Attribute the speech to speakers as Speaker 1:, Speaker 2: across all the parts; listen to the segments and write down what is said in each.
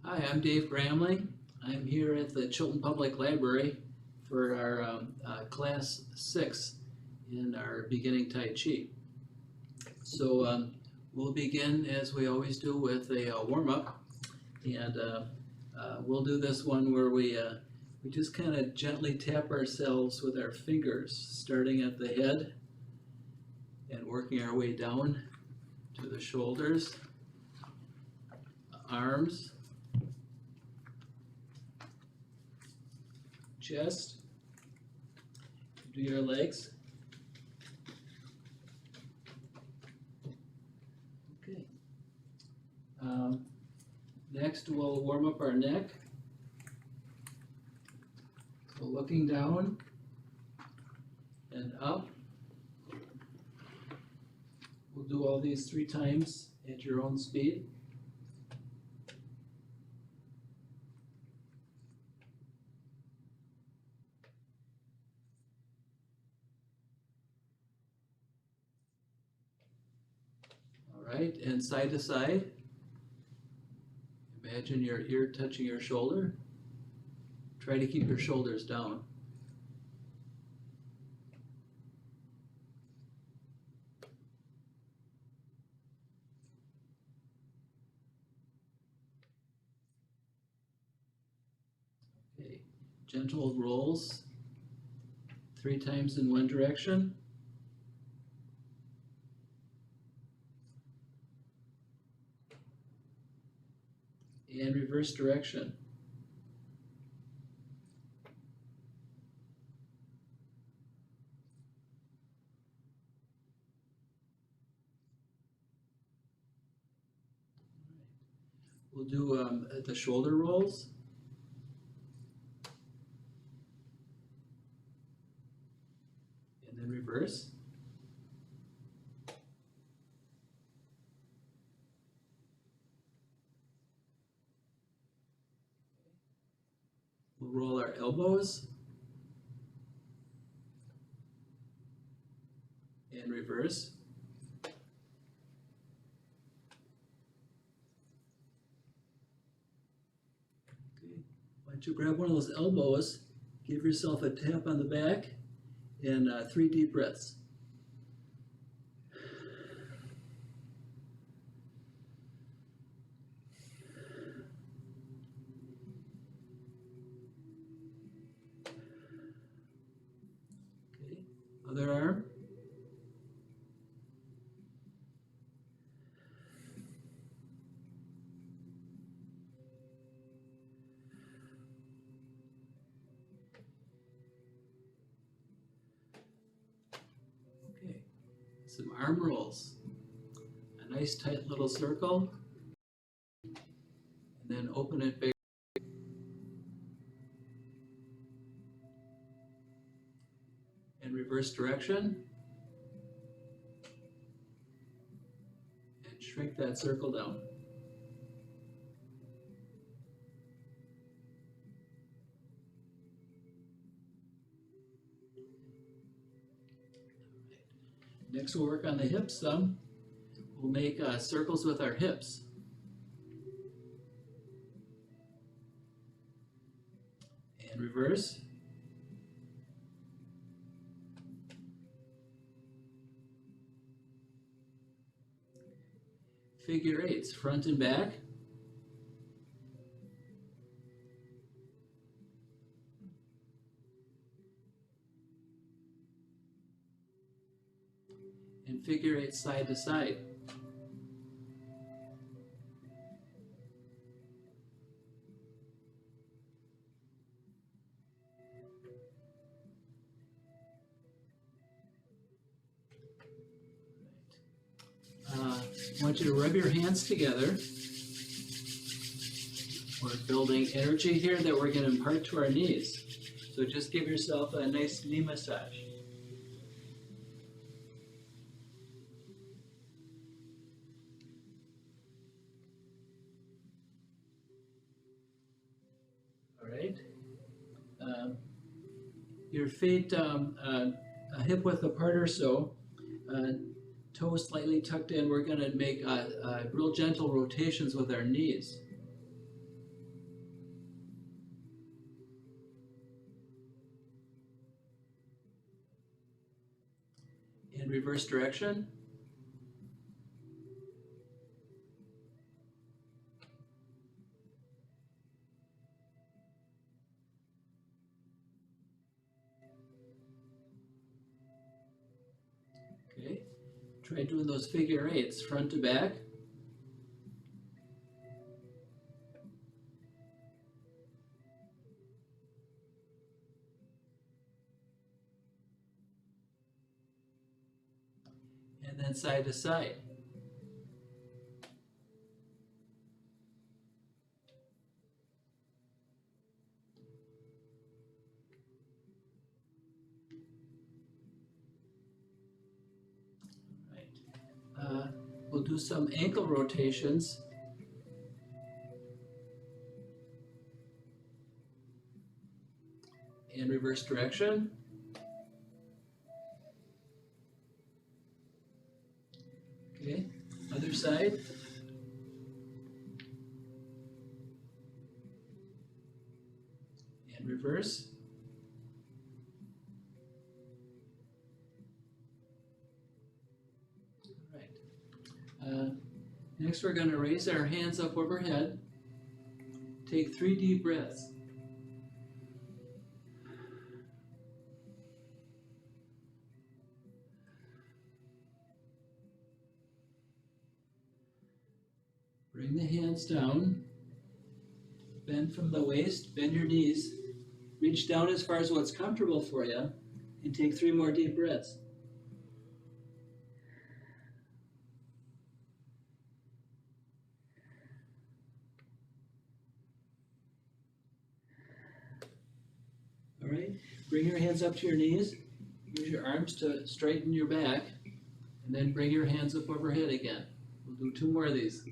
Speaker 1: Hi, I'm Dave Gramling. I'm here at the Chilton Public Library for our Class 6 in our Beginning Tai Chi. So we'll begin, as we always do, with a warm-up. And we'll do this one where we just kind of gently tap ourselves with our fingers, starting at the head and working our way down to the shoulders, arms, chest, do your legs. Okay. Next, we'll warm up our neck. So looking down and up. We'll do all these 3 times at your own speed. Right, and side to side. Imagine your ear touching your shoulder. Try to keep your shoulders down. Okay, gentle rolls 3 times in one direction. And reverse direction. We'll do the shoulder rolls. And then reverse. We'll roll our elbows and reverse. Okay. Why don't you grab one of those elbows, give yourself a tap on the back, and 3 deep breaths. Other arm. Okay, some arm rolls. A nice tight little circle, and then open it big. And reverse direction, and shrink that circle down. Next, we'll work on the hips some. We'll make circles with our hips. And reverse. Figure 8s, front and back. And figure 8 side to side. I want you to rub your hands together. We're building energy here that we're going to impart to our knees. So just give yourself a nice knee massage. All right. Your feet a hip width apart or so. Toes slightly tucked in. We're going to make real gentle rotations with our knees. And reverse direction. Okay, try doing those figure eights, front to back. And then side to side. We'll do some ankle rotations. In reverse direction. Okay, other side. And reverse. Next, we're going to raise our hands up overhead. Take 3 deep breaths. Bring the hands down. Bend from the waist, bend your knees. Reach down as far as what's comfortable for you, and take 3 more deep breaths. All right, bring your hands up to your knees. Use your arms to straighten your back, and then bring your hands up overhead again. We'll do 2 more of these.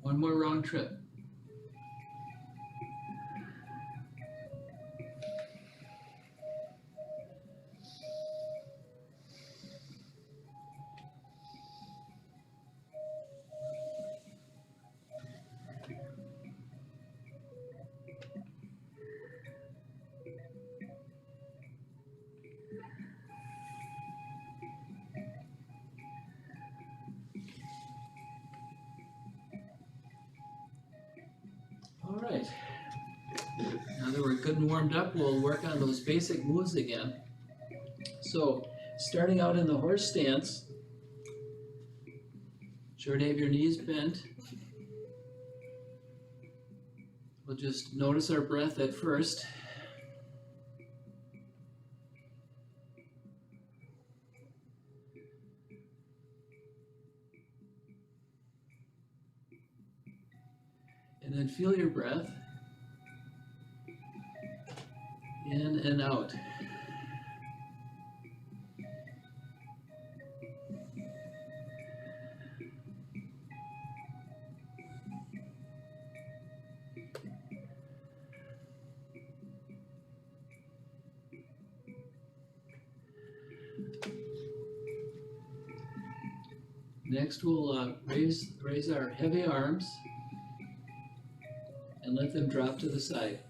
Speaker 1: One more round trip. All right. Now that we're good and warmed up, we'll work on those basic moves again. So, starting out in the horse stance, sure to have your knees bent. We'll just notice our breath at first. And then feel your breath in and out. Next, we'll raise our heavy arms and let them drop to the side.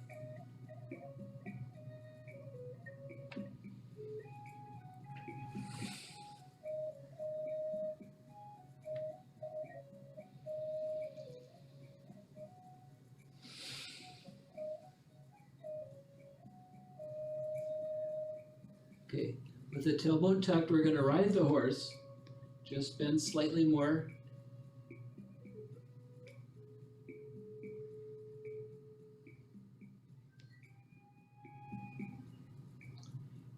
Speaker 1: Okay, with the tailbone tucked, we're going to ride the horse. Just bend slightly more.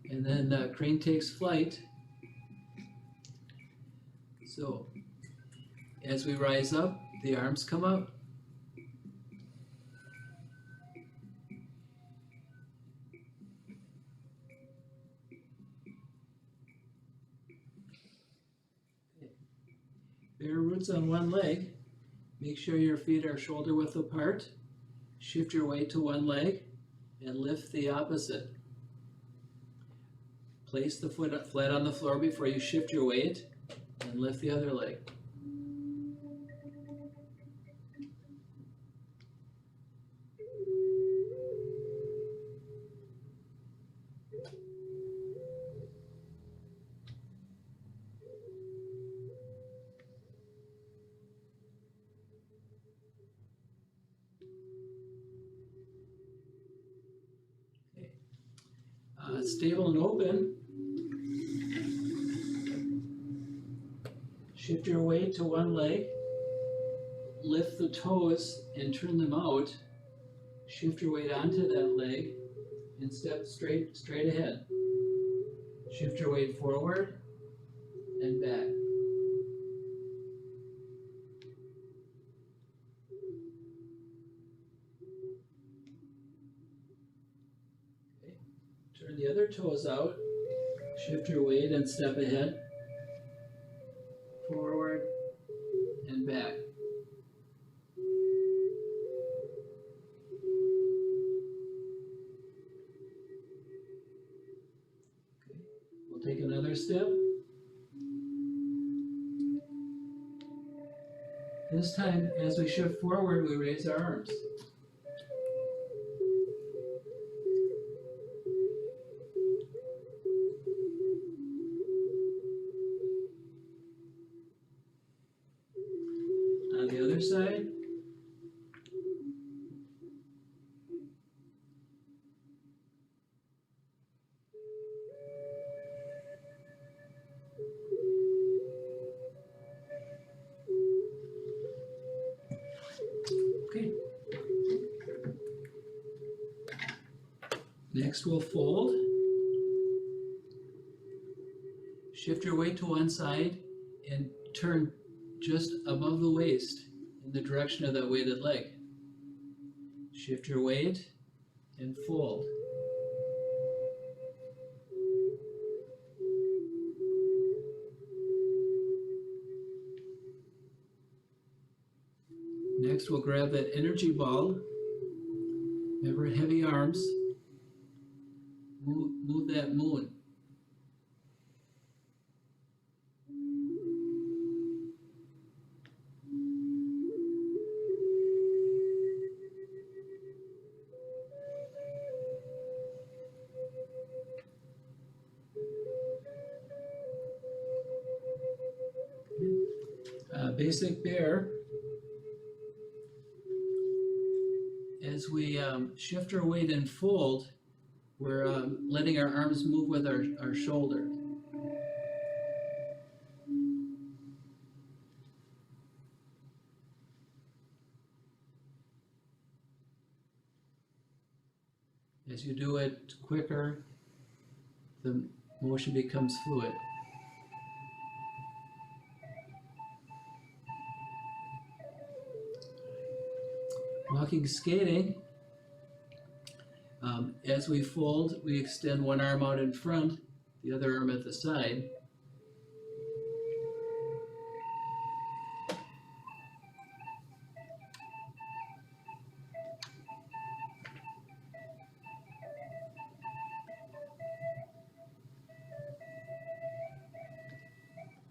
Speaker 1: And then crane takes flight. So, as we rise up, the arms come out. Bear arms on one leg. Make sure your feet are shoulder width apart. Shift your weight to one leg and lift the opposite. Place the foot flat on the floor before you shift your weight and lift the other leg. Stable and open. Shift your weight to one leg. Lift the toes and turn them out. Shift your weight onto that leg and step straight ahead. Shift your weight forward and back. Okay. Turn the other toes out. Shift your weight and step ahead. Forward and back. Okay. We'll take another step. This time, as we shift forward, we raise our arms. On the other side. Okay. Next we'll fold. Shift your weight to one side and turn just above the waist in the direction of that weighted leg. Shift your weight and fold. Next we'll grab that energy ball. Remember, heavy arms. Move that moon. Basic bear. As we shift our weight and fold, we're letting our arms move with our shoulder. As you do it quicker, the motion becomes fluid. Walking skating, as we fold, we extend one arm out in front, the other arm at the side.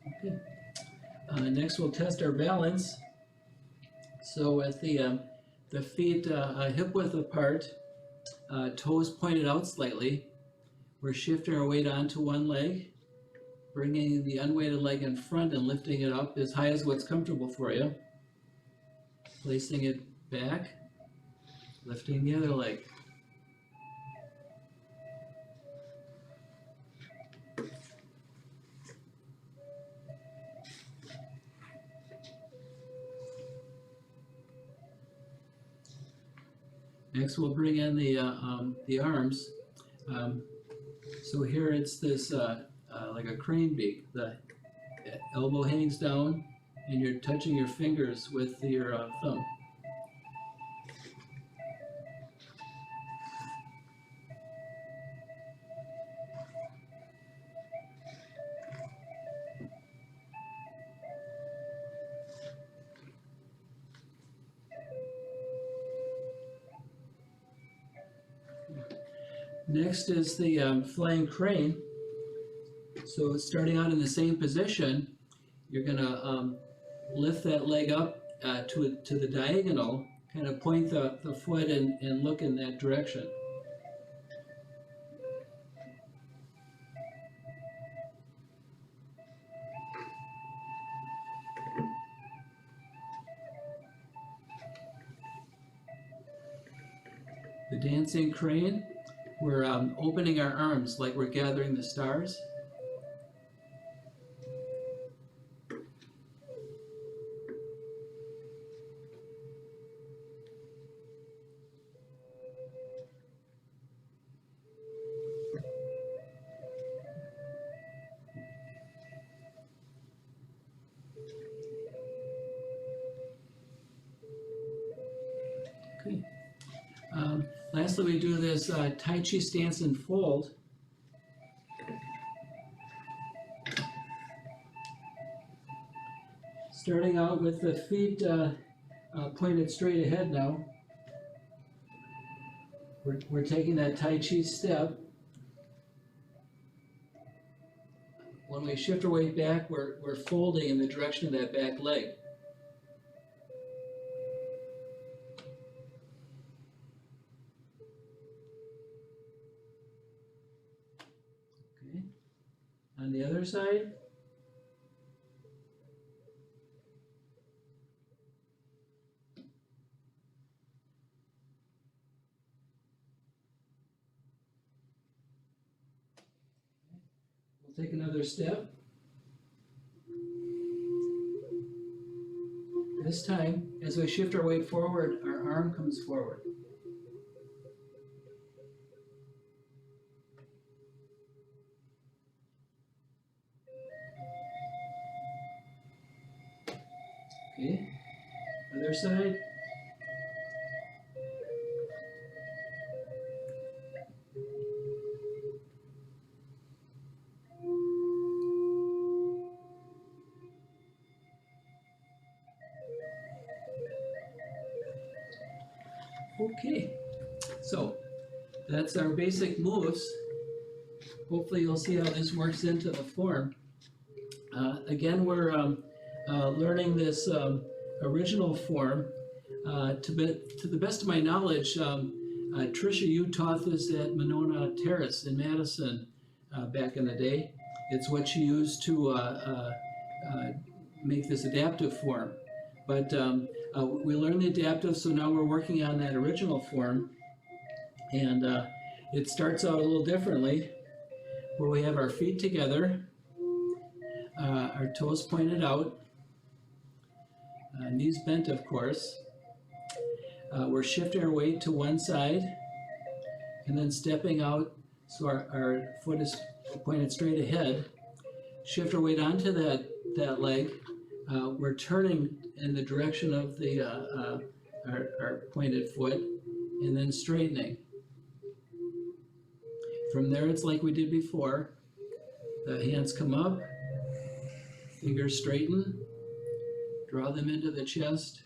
Speaker 1: Okay. Next we'll test our balance. So with the feet hip width apart, toes pointed out slightly, we're shifting our weight onto one leg, bringing the unweighted leg in front and lifting it up as high as what's comfortable for you. Placing it back, lifting the other leg. Next, we'll bring in the arms. So here it's this like a crane beak. The elbow hangs down, and you're touching your fingers with your thumb. Next is the flying crane. So starting out in the same position, you're gonna lift that leg up to the diagonal, kind of point the foot and look in that direction. The dancing crane, we're opening our arms like we're gathering the stars. Okay. Lastly, we do this Tai Chi stance and fold. Starting out with the feet pointed straight ahead now. We're taking that Tai Chi step. When we shift our weight back, we're folding in the direction of that back leg. Okay. On the other side. We'll take another step. This time, as we shift our weight forward, our arm comes forward. Okay, other side. Okay, so that's our basic moves. Hopefully you'll see how this works into the form. Again, we're learning this original form. To the best of my knowledge, Tricia, you taught this at Monona Terrace in Madison back in the day. It's what she used to make this adaptive form. But we learned the adaptive, so now we're working on that original form. And it starts out a little differently, where we have our feet together, our toes pointed out, knees bent, of course. We're shifting our weight to one side, and then stepping out so our foot is pointed straight ahead. Shift our weight onto that leg. We're turning in the direction of our pointed foot, and then straightening. From there, it's like we did before. The hands come up, fingers straighten, draw them into the chest,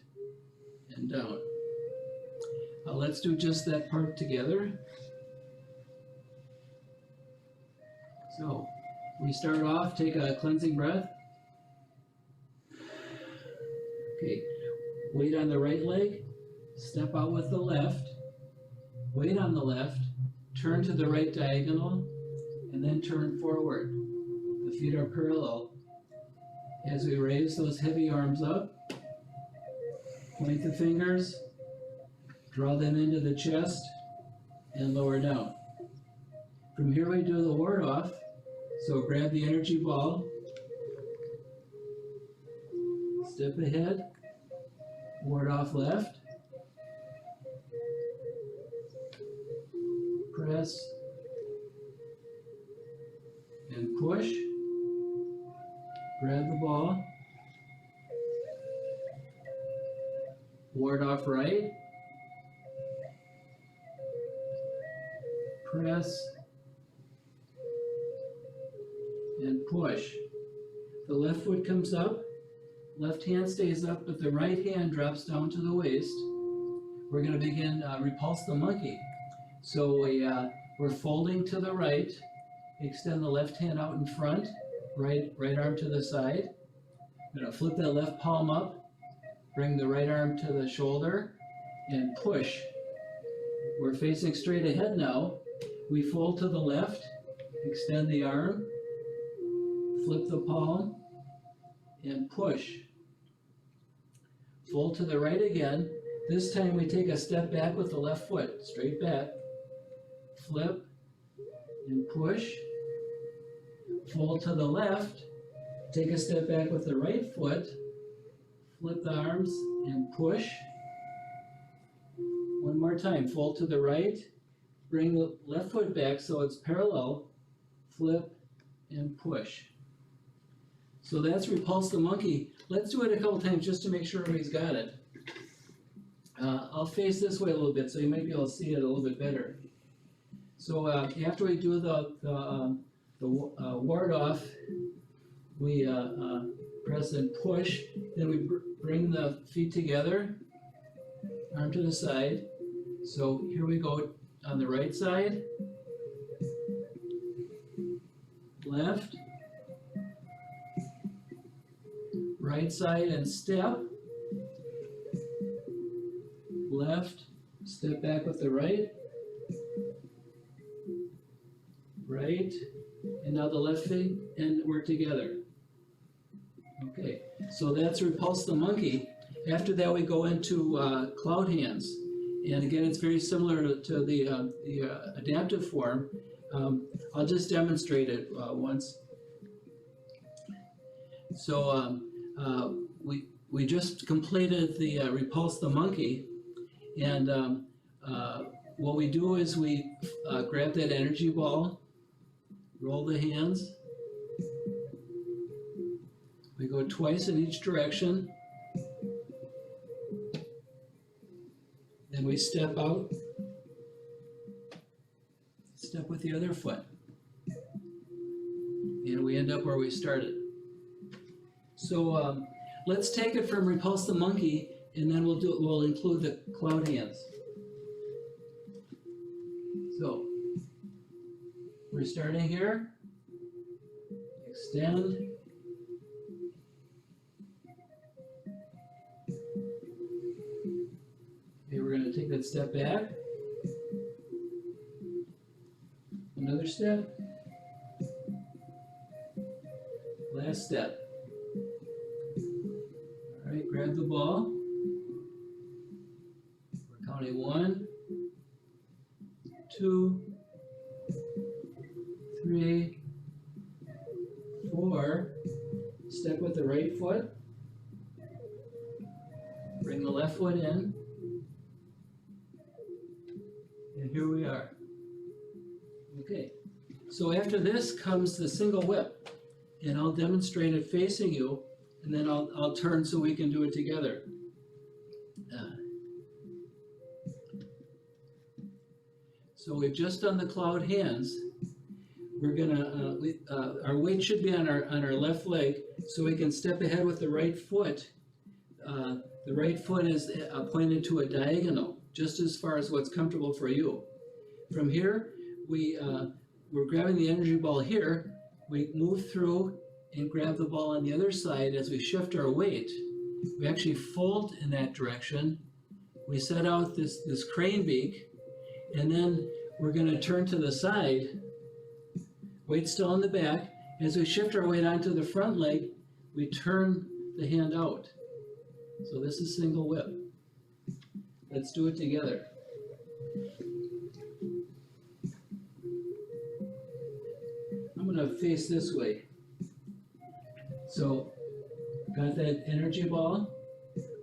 Speaker 1: and down. Let's do just that part together. So, we start off, take a cleansing breath. Okay, weight on the right leg, step out with the left, weight on the left, turn to the right diagonal, and then turn forward. The feet are parallel. As we raise those heavy arms up, point the fingers, draw them into the chest, and lower down. From here we do the ward off, so grab the energy ball, step ahead, ward off left, press, and push, grab the ball, ward off right, press, and push. The left foot comes up, left hand stays up, but the right hand drops down to the waist. We're going to begin Repulse the monkey. So we We're folding to the right. Extend the left hand out in front, right arm to the side. I'm gonna flip that left palm up, bring the right arm to the shoulder, and push. We're facing straight ahead now. We fold to the left, extend the arm, flip the palm, and push. Fold to the right again. This time we take a step back with the left foot, straight back, flip, and push. Fold to the left, take a step back with the right foot, flip the arms, and push. One more time, fold to the right, bring the left foot back so it's parallel, flip, and push. So that's Repulse the monkey. Let's do it a couple times just to make sure everybody's got it. I'll face this way a little bit so you might be able to see it a little bit better. So after we do the ward off, we press and push, then we bring the feet together, arm to the side. So here we go on the right side, left, right side and step, left, step back with the right, right, and now the left feet, and we're together. Okay, so that's Repulse the monkey. After that we go into cloud hands. And again, it's very similar to the adaptive form. I'll just demonstrate it once. So we just completed the Repulse the monkey, and what we do is we grab that energy ball, roll the hands. We go twice in each direction. Then we step out, step with the other foot, and we end up where we started. So let's take it from Repulse the monkey, and then we'll include the cloud hands. So we're starting here, extend, okay, we're going to take that step back, another step, last step. All right, grab the ball. We're counting 1, 2, 3, 4. Step with the right foot. Bring the left foot in. And here we are. Okay, so after this comes the single whip, and I'll demonstrate it facing you, and then I'll turn so we can do it together. So we've just done the cloud hands. We're gonna, our weight should be on our left leg, so we can step ahead with the right foot. The right foot is pointed to a diagonal, just as far as what's comfortable for you. From here, we're grabbing the energy ball here. We move through and grab the ball on the other side as we shift our weight. We actually fold in that direction. We set out this crane beak, and then we're going to turn to the side. Weight still on the back. As we shift our weight onto the front leg, we turn the hand out. So this is single whip. Let's do it together. I'm going to face this way. So, got that energy ball.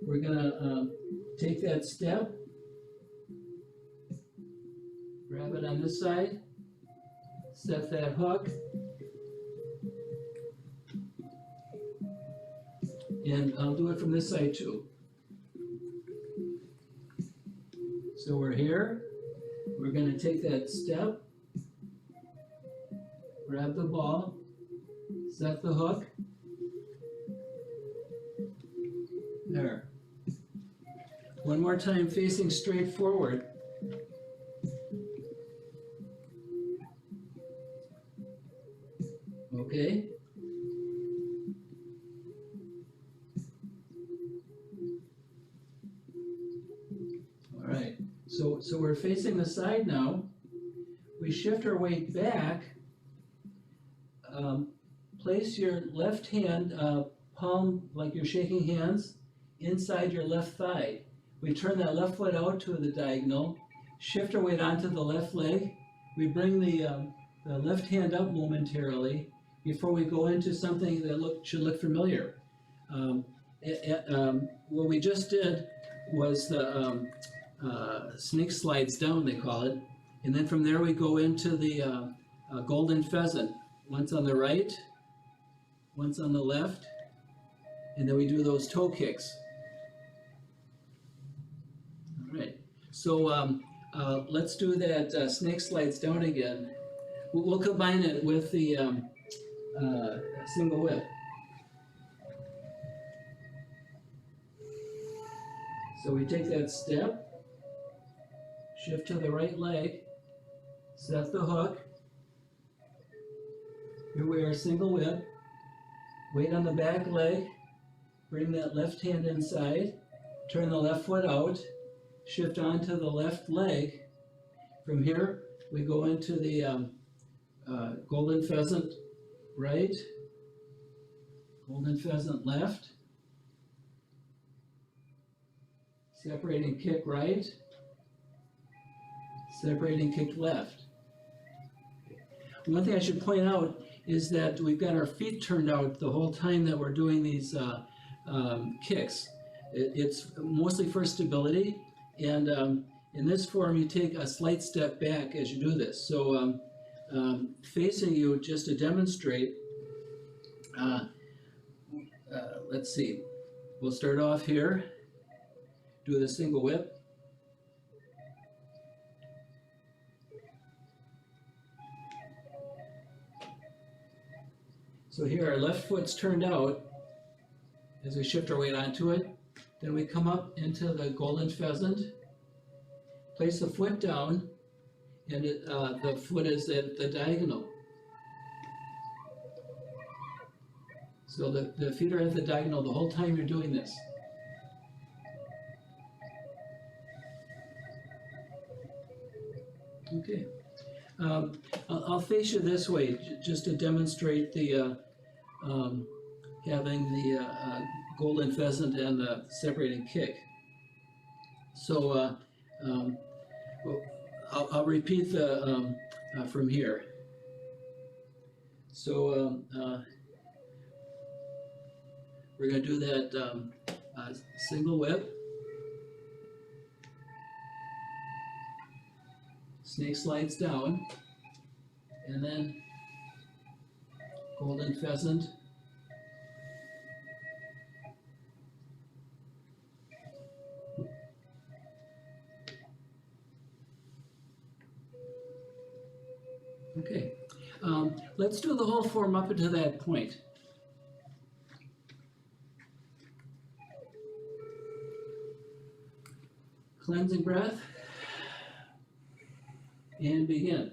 Speaker 1: We're going to take that step, grab it on this side, set that hook, and I'll do it from this side too. So we're here, we're going to take that step, grab the ball, set the hook, there. One more time, facing straight forward. Okay. All right. So we're facing the side now. We shift our weight back. Place your left hand, palm, like you're shaking hands, inside your left thigh. We turn that left foot out to the diagonal, shift our weight onto the left leg. We bring the left hand up momentarily before we go into something that should look familiar. What we just did was the snake slides down, they call it. And then from there we go into the golden pheasant. Once on the right, once on the left, and then we do those toe kicks. All right, so let's do that snake slides down again. We'll combine it with the single whip. So we take that step, shift to the right leg, set the hook. Here we are, single whip. Weight on the back leg, bring that left hand inside, turn the left foot out, shift onto the left leg. From here, we go into the golden pheasant right, golden pheasant left, separating kick right, separating kick left. One thing I should point out is that we've got our feet turned out the whole time that we're doing these kicks. It's mostly for stability, and in this form you take a slight step back as you do this. So facing you, just to demonstrate, let's see, we'll start off here, do the single whip. So here our left foot's turned out as we shift our weight onto it. Then we come up into the golden pheasant, place the foot down, and the foot is at the diagonal. So the feet are at the diagonal the whole time you're doing this. Okay. I'll face you this way just to demonstrate the having the golden pheasant and the separating kick. So I'll repeat the from here. So we're going to do that single whip, snake slides down, and then golden pheasant, okay. Let's do the whole form up to that point. Cleansing breath, and begin.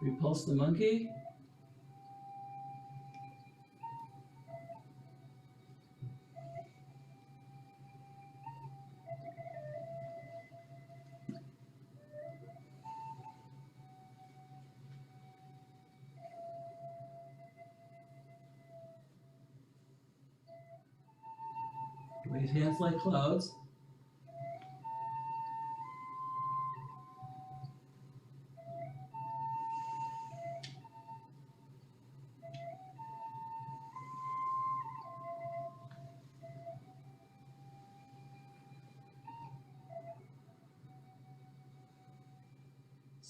Speaker 1: Repulse the monkey. Raise hands like clouds.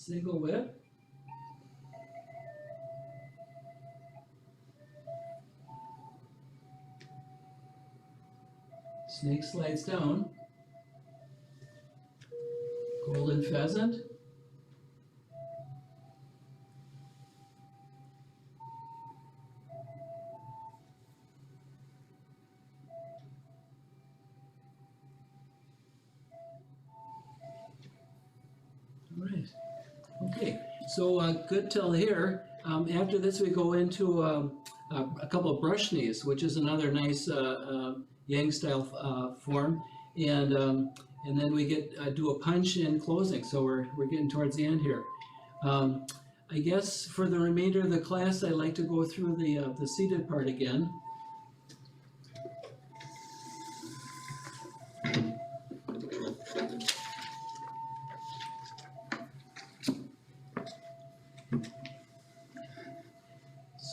Speaker 1: Single whip. Snake slides down. Golden pheasant. All right. Okay. So good till here. After this, we go into a couple of brush knees, which is another nice Yang style form, and then we get do a punch in closing. So we're getting towards the end here. I guess for the remainder of the class, I'd like to go through the seated part again.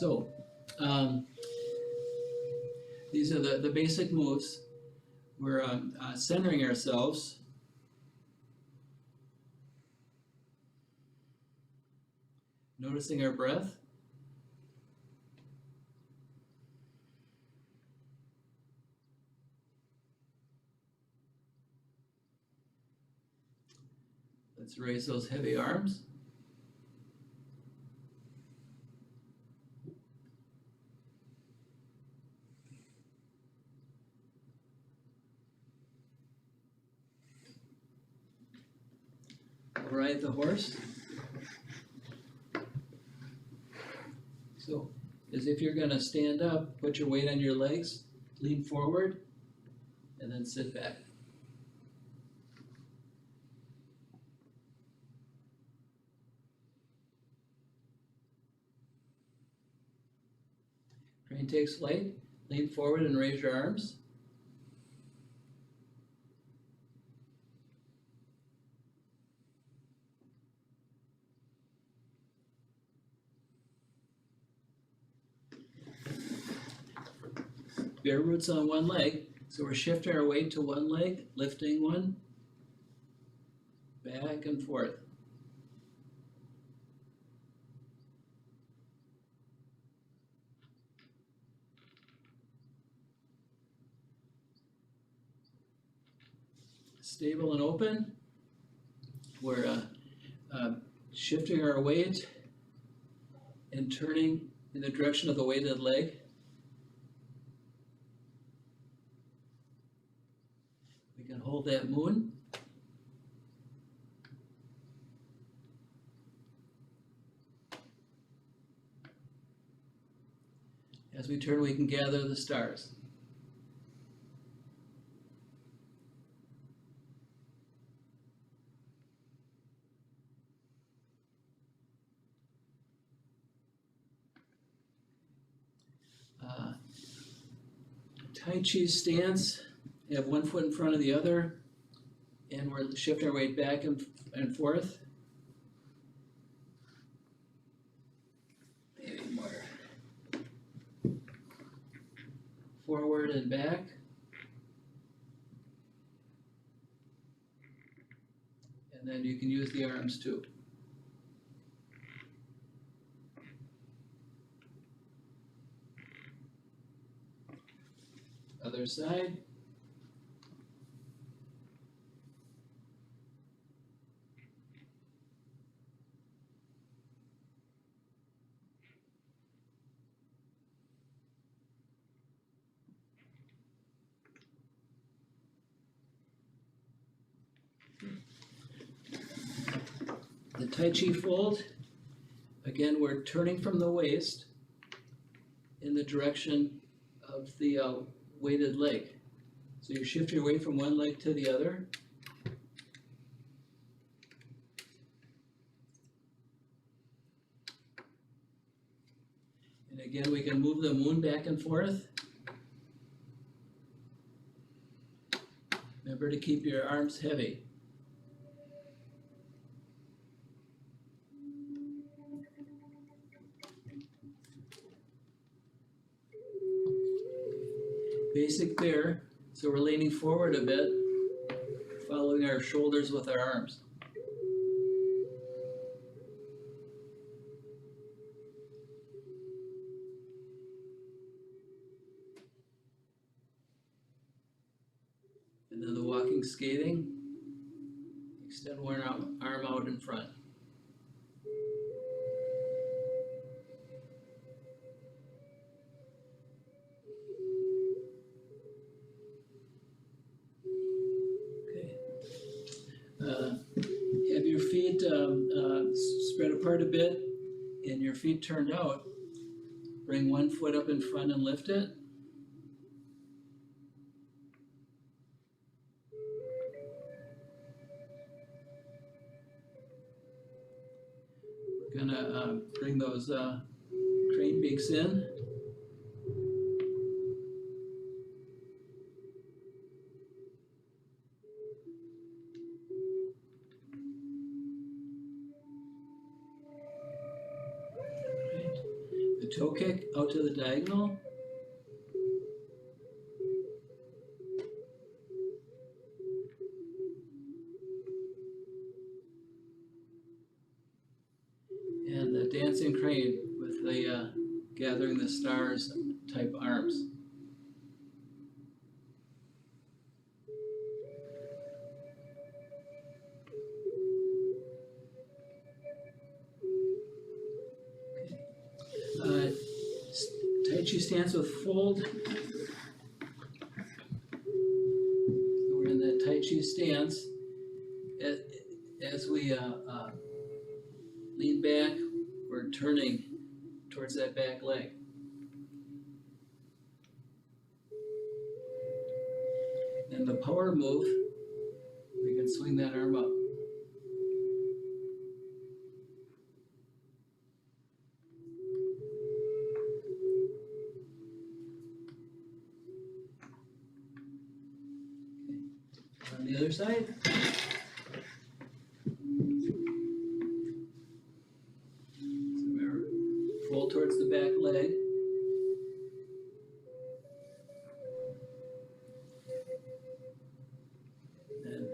Speaker 1: So, these are the basic moves. We're centering ourselves. Noticing our breath. Let's raise those heavy arms. Ride the horse. So, as if you're going to stand up, put your weight on your legs, lean forward, and then sit back. Train takes flight, lean forward and raise your arms. Bare roots on one leg, so we're shifting our weight to one leg, lifting one, back and forth. Stable and open. We're shifting our weight and turning in the direction of the weighted leg. We can hold that moon. As we turn, we can gather the stars. Tai Chi stance. You have one foot in front of the other, and we're shifting our weight back and forth. Maybe more. Forward and back. And then you can use the arms too. Other side. The Tai Chi fold, again, we're turning from the waist in the direction of the weighted leg. So you shift your weight from one leg to the other. And again, we can move the moon back and forth. Remember to keep your arms heavy. Basic bear, so we're leaning forward a bit, following our shoulders with our arms. skating. Extend one arm out in front. Okay. Have your feet spread apart a bit and your feet turned out. Bring one foot up in front and lift it. We're gonna bring those crane beaks in. The toe kick out to the diagonal. And the dancing crane with the gathering the stars type arms. Tai Chi stance with fold. So we're in the Tai Chi stance. As we lean back, we're turning towards that back leg. And the power move, we can swing that arm up. On the other side. So we're fold towards the back leg. And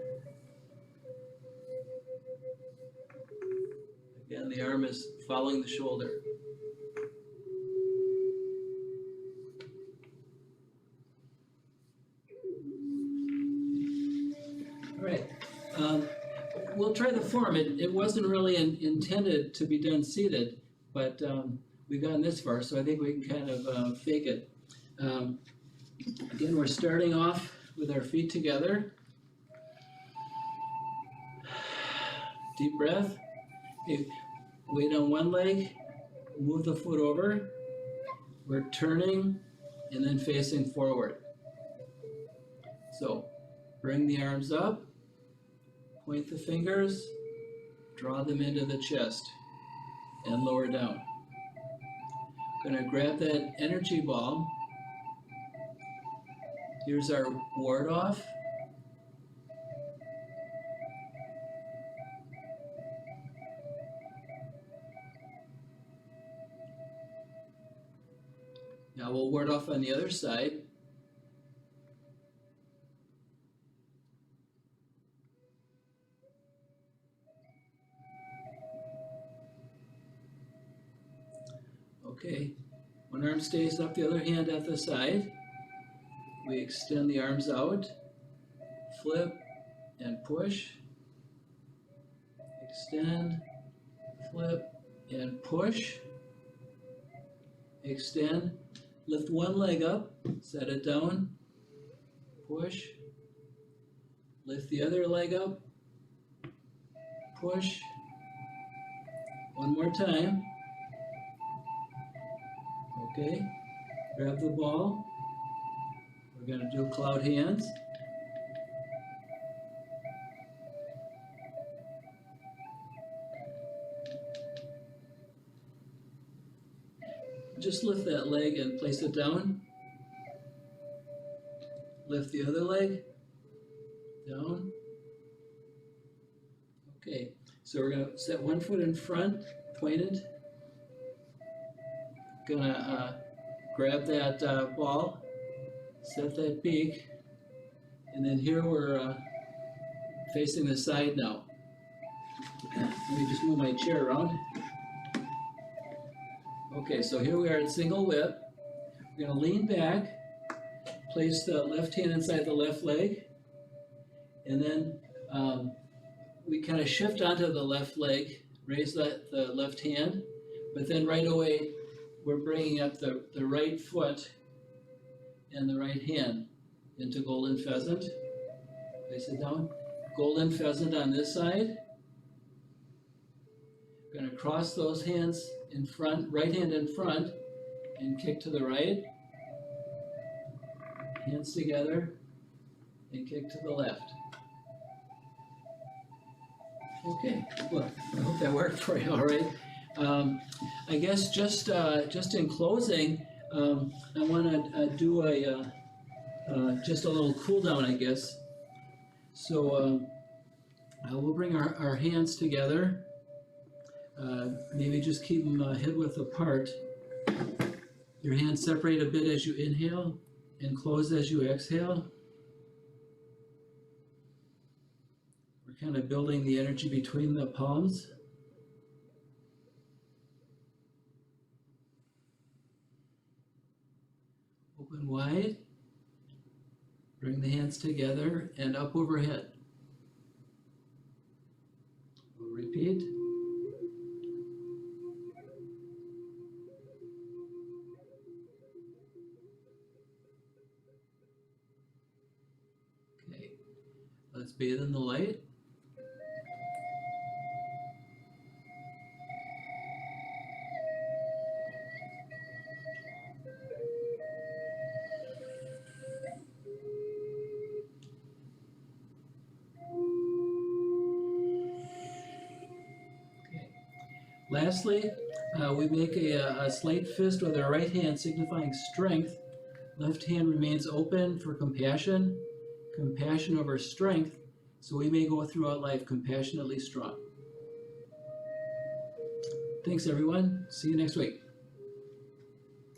Speaker 1: again, the arm is following the shoulder. We'll try the form. It wasn't really intended to be done seated, but we've gotten this far, so I think we can kind of fake it. Again, we're starting off with our feet together. Deep breath. Okay. Weight on one leg, move the foot over. We're turning and then facing forward. So bring the arms up. Point the fingers, draw them into the chest, and lower down. Gonna grab that energy ball. Here's our ward off. Now we'll ward off on the other side. Okay, one arm stays up, the other hand at the side. We extend the arms out, flip and push. Extend, flip and push. Extend, lift one leg up, set it down, push. Lift the other leg up, push. One more time. Okay, grab the ball. We're going to do cloud hands. Just lift that leg and place it down. Lift the other leg, down. Okay, so we're going to set one foot in front, pointed. Gonna grab that ball, set that beak, and then here we're facing the side now. Let me just move my chair around. Okay, so here we are at single whip. We're gonna lean back, place the left hand inside the left leg, And then we kind of shift onto the left leg, raise the left hand, but then right away we're bringing up the right foot and the right hand into golden pheasant. Place it down. Golden pheasant on this side. We're going to cross those hands in front, right hand in front, and kick to the right. Hands together and kick to the left. Okay, well, I hope that worked for you, all right. I guess just in closing, I want to do just a little cool down, I guess. So we'll bring our hands together. Maybe just keep them hip width apart. Your hands separate a bit as you inhale and close as you exhale. We're kind of building the energy between the palms. Open wide. Bring the hands together and up overhead. We'll repeat. Okay, let's bathe in the light. Lastly, we make a slight fist with our right hand signifying strength. Left hand remains open for compassion, compassion over strength, so we may go throughout life compassionately strong. Thanks everyone, see you next week.